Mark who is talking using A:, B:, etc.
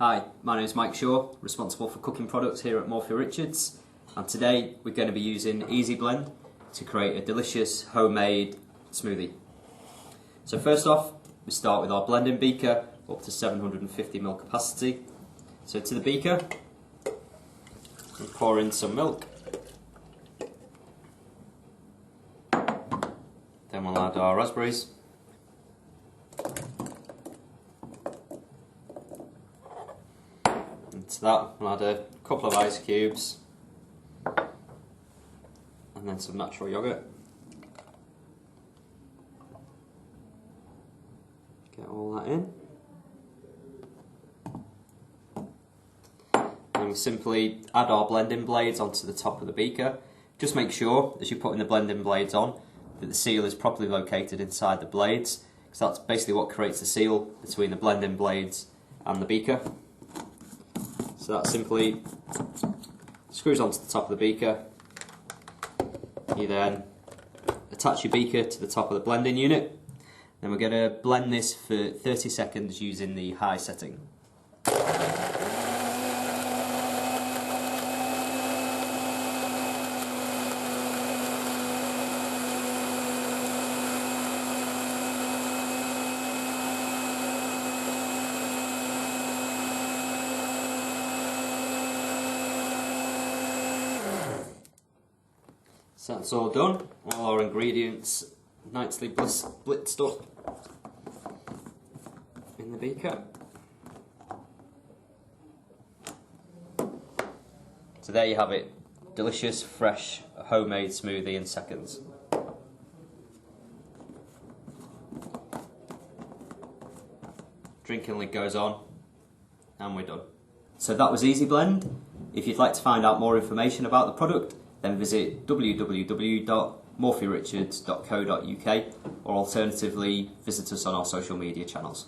A: Hi, my name is Mike Shaw, responsible for cooking products here at Morphy Richards, and today we're going to be using Easy Blend to create a delicious homemade smoothie. So first off, we start with our blending beaker up to 750 ml capacity. So to the beaker, we pour in some milk. Then we'll add our raspberries. To that, we'll add a couple of ice cubes and then some natural yogurt. Get all that in. And we simply add our blending blades onto the top of the beaker. Just make sure, as you're putting the blending blades on, that the seal is properly located inside the blades, because that's basically what creates the seal between the blending blades and the beaker. So that simply screws onto the top of the beaker. You then attach your beaker to the top of the blending unit. Then we're going to blend this for 30 seconds using the high setting. So that's all done, all our ingredients nicely blitzed up in the beaker. So there you have it, delicious, fresh, homemade smoothie in seconds. Drinking lid goes on, and we're done. So that was Easy Blend. If you'd like to find out more information about the product, then visit www.morphyrichards.co.uk or alternatively visit us on our social media channels.